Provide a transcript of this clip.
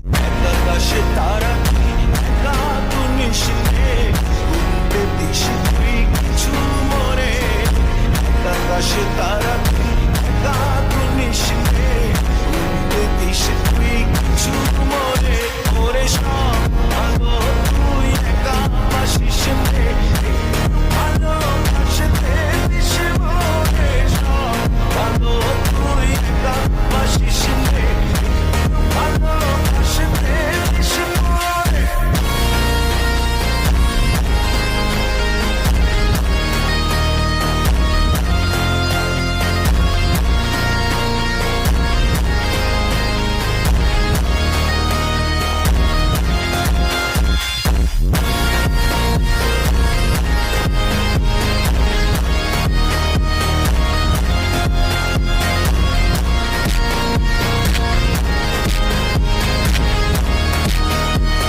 আকাশে তারা নিশিতে ঘুরতে দিস তুই কিছু মরে, আকাশে তারা নিশিতে ঘুরতে দিস